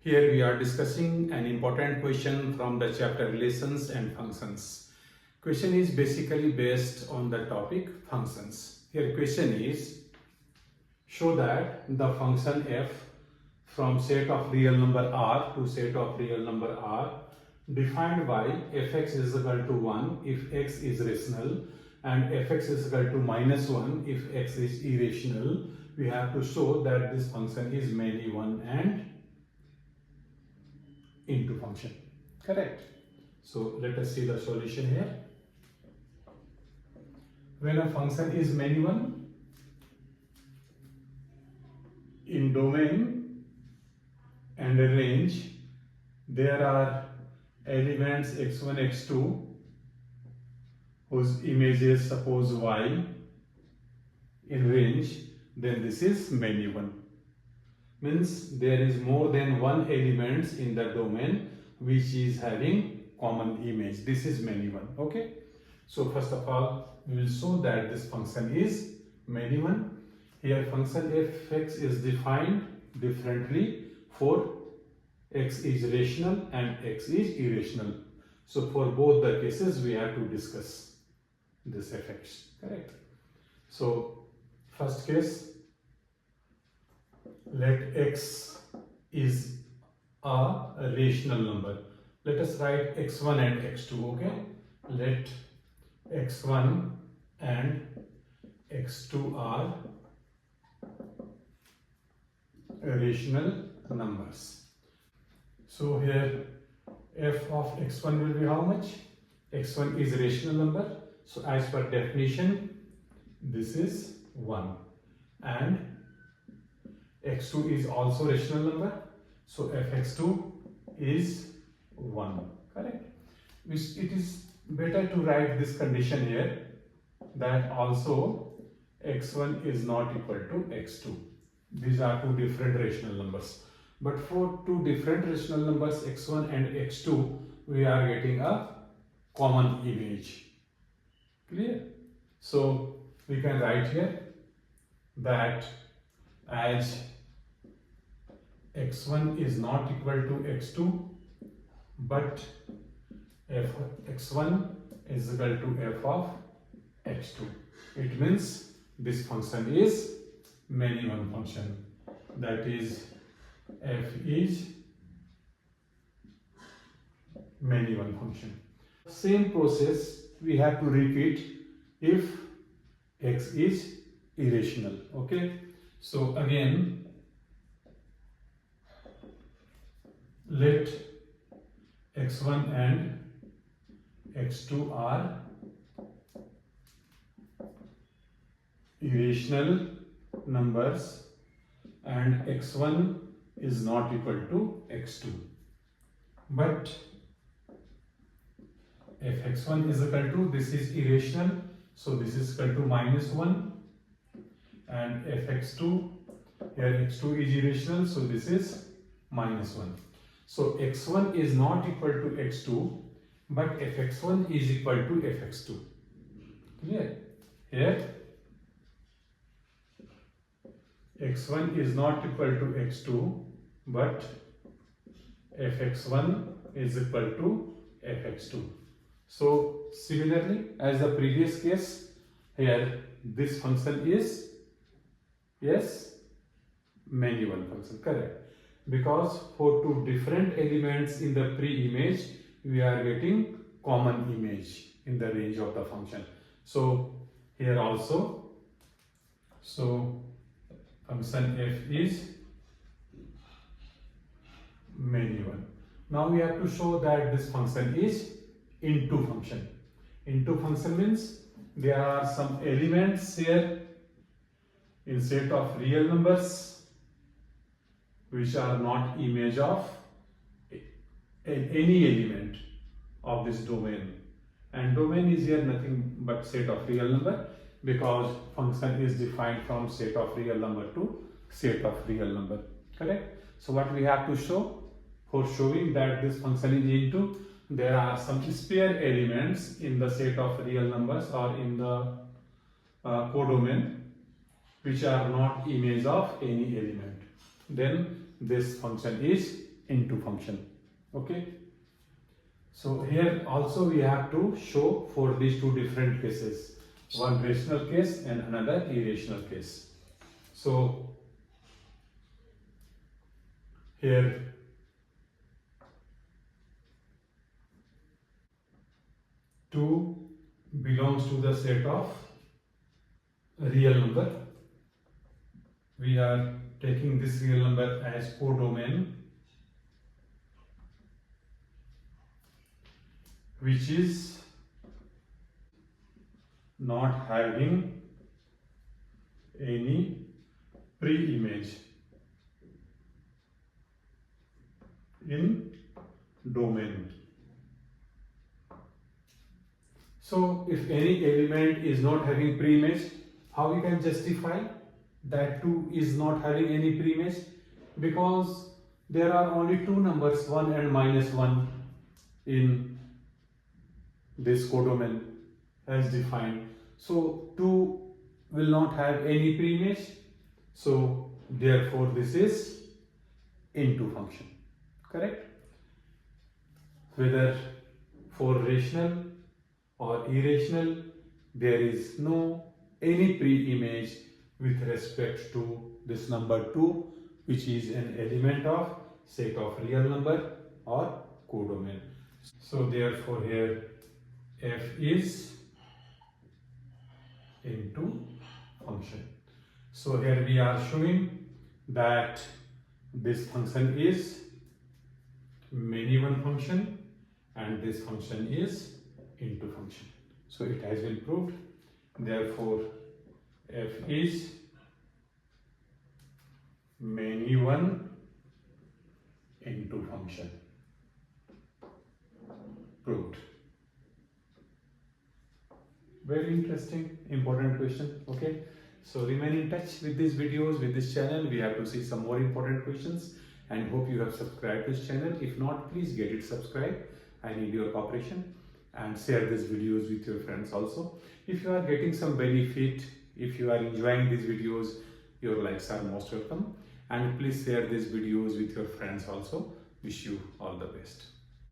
Here we are discussing an important question from the chapter Relations and Functions. Question is basically based on the topic functions. Here question is, show that the function f from set of real number r to set of real number r defined by fx is equal to 1 if x is rational and fx is equal to minus 1 if x is irrational. We have to show that this function is many one and into function. Correct. So let us see the solution here. When a function is many one in domain and a range, there are elements x1, x2 whose image is suppose y in range, then this is many one. Means there is more than one elements in the domain which is having common image. This is many one. Okay. So first of all, we will show that this function is many one. Here function fx is defined differently for x is rational and x is irrational. So for both the cases we have to discuss this fx. Correct. So first case, let x is a rational number. Let us write x1 and x2. Okay. Let x1 and x2 are rational numbers. So here f of x1 will be how much? x1 is rational number. So as per definition, this is 1. And x2 is also rational number. So fx2 is 1. Correct. It is better to write this condition here, that also x1 is not equal to x2. These are two different rational numbers. But for two different rational numbers x1 and x2, we are getting a common image. Clear? So we can write here that as x1 is not equal to x2, but f x1 is equal to f of x2. It means this function is many one function. That is, f is many one function. Same process we have to repeat if x is irrational. Okay. So again, let x1 and x2 are irrational numbers and x1 is not equal to x2. But if x1 is equal to, this is irrational, so this is equal to minus 1, and if x2, here x2 is irrational, so this is minus 1. So x1 is not equal to x2, but fx1 is equal to fx2. Clear? Here x1 is not equal to x2, but fx1 is equal to fx2. So similarly as the previous case, here this function is, yes, many one function. Correct. Because for two different elements in the pre-image, we are getting common image in the range of the function. So here also, so function f is many one. Now we have to show that this function is into function. Into function means there are some elements here in set of real numbers which are not image of any element of this domain, and domain is here nothing but set of real number, because function is defined from set of real number to set of real number. Correct. So what we have to show, for showing that this function is into, there are some spare elements in the set of real numbers or in the codomain which are not image of any element. Then this function is into function. Okay. So here also we have to show for these two different cases, one rational case and another irrational case. So here 2 belongs to the set of real number. We are taking this real number as codomain, which is not having any pre-image in domain. So if any element is not having pre-image, how we can justify that 2 is not having any pre-image? Because there are only two numbers, 1 and -1, in this codomain as defined. So 2 will not have any pre-image. So therefore this is into function. Correct? Whether for rational or irrational, there is no any pre-image with respect to this number 2, which is an element of set of real number or codomain. So therefore here f is into function. So here we are showing that this function is many one function and this function is into function. So it has been proved. Therefore f is many one into function. Proved. Very interesting, important question. Okay, so remain in touch with these videos, with this channel. We have to see some more important questions, and hope you have subscribed to this channel. If not, please get it subscribed. I need your cooperation, and share these videos with your friends also. If you are getting some benefit, if you are enjoying these videos, your likes are most welcome, and please share these videos with your friends also. Wish you all the best.